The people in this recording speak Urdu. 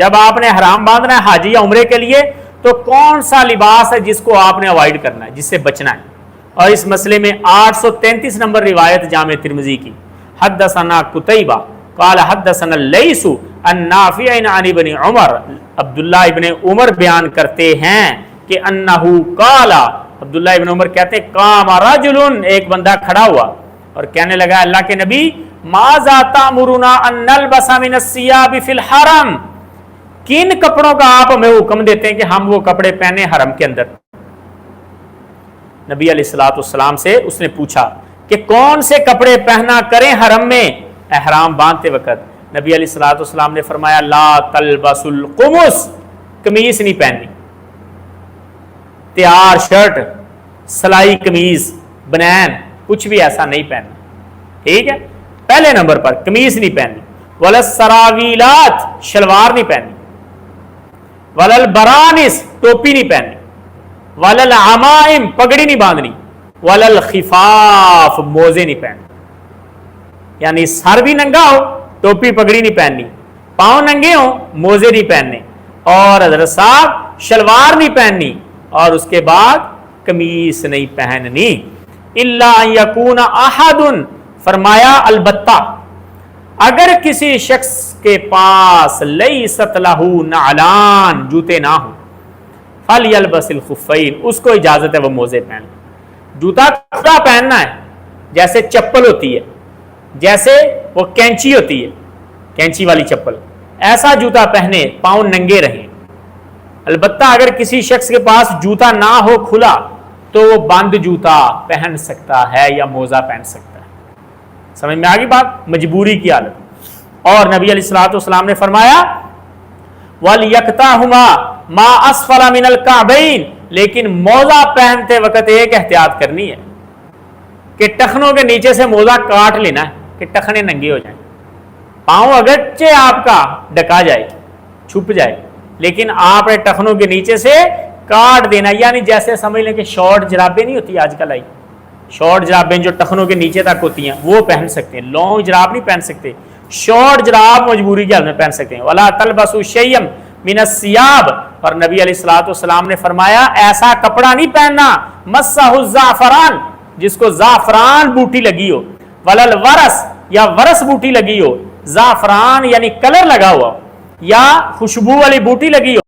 جب آپ نے حرام باندھنا ہے حاجی یا عمرے کے لیے تو کون سا لباس ہے جس کو آپ نے اوائڈ کرنا ہے، جس سے بچنا ہے؟ اور اس مسئلے میں 833 نمبر روایت جامع ترمذی کی، حدثنا قتیبہ قال حدثنا اللیث عن نافع عن ابن عمر، عبداللہ ابن عمر بیان کرتے ہیں کہ انہو قال، عبداللہ ابن عمر کہتے ہیں قام رجل، ایک بندہ کھڑا ہوا اور کہنے لگا اللہ کے نبی ماذا تأمرنا ان نلبس من الثياب فی الحرم، کن کپڑوں کا آپ ہمیں حکم دیتے ہیں کہ ہم وہ کپڑے پہنے حرم کے اندر؟ نبی علیہ الصلوۃ والسلام سے اس نے پوچھا کہ کون سے کپڑے پہنا کریں حرم میں احرام باندھتے وقت؟ نبی علیہ الصلوۃ والسلام نے فرمایا لا تلبس القمص، قمیص نہیں پہننی، تیار شرٹ، سلائی قمیص، بنین، کچھ بھی ایسا نہیں پہننا، ٹھیک ہے؟ پہلے نمبر پر قمیص نہیں پہننی، ولا السراویلات، شلوار نہیں پہننی، ولا البرانس، ٹوپی نہیں پہننی، ولا العمائم، پگڑی نہیں باندھنی، ولا الخفاف، موزے نہیں پہننے، یعنی سر بھی ننگا ہو ٹوپی پگڑی نہیں پہننی، پاؤں ننگے ہوں موزے نہیں پہننے، اور حضرت صاحب شلوار نہیں پہننی، اور اس کے بعد قمیص نہیں پہننی، الا ان یکون احد، فرمایا البتہ اگر کسی شخص کے پاس لیست لہ نعلان، جوتے نہ ہوں، فلیلبس الخفین، اس کو اجازت ہے وہ موزے پہن لے۔ جوتا کھلا پہننا ہے، جیسے چپل ہوتی ہے، جیسے وہ کینچی ہوتی ہے، کینچی والی چپل، ایسا جوتا پہنے، پاؤں ننگے رہیں۔ البتہ اگر کسی شخص کے پاس جوتا نہ ہو کھلا تو وہ بند جوتا پہن سکتا ہے یا موزہ پہن سکتا ہے۔ سمجھ میں آگئی بات؟ مجبوری کی حالت۔ اور نبی علیہ الصلوۃ والسلام نے فرمایا وَلْيَقْطَعْهُمَا مَا أَسْفَلَ مِنَ الْكَعْبَيْنِ، لیکن موزہ پہنتے وقت ایک احتیاط کرنی ہے کہ ٹخنوں کے نیچے سے موزہ کاٹ لینا ہے کہ ٹخنے ننگے ہو جائیں، پاؤں اگرچہ آپ کا ڈکا جائے، چھپ جائے، لیکن آپ نے ٹخنوں کے نیچے سے کاٹ دینا، یعنی جیسے سمجھ لیں کہ شارٹ جرابیں نہیں ہوتی آج کل آئی، شارٹ جرابیں جو ٹخنوں کے نیچے تک ہوتی ہیں وہ پہن سکتے ہیں، لانگ جراب نہیں پہن سکتے، شارٹ جراب مجبوری کی حالت میں پہن سکتے ہیں۔ وَلَا تَلْبَسُوا شَيْئًا مِنَ الثِّيَابِ، اور نبی علیہ الصلوۃ والسلام نے فرمایا ایسا کپڑا نہیں پہننا مَسَّهُ الزَّعْفَرَانُ، جس کو زعفران بوٹی لگی ہو، وَلَا الْوَرَث، یا ورس بوٹی لگی ہو، زعفران یعنی کلر لگا ہوا، یا خوشبو والی بوٹی لگی ہو۔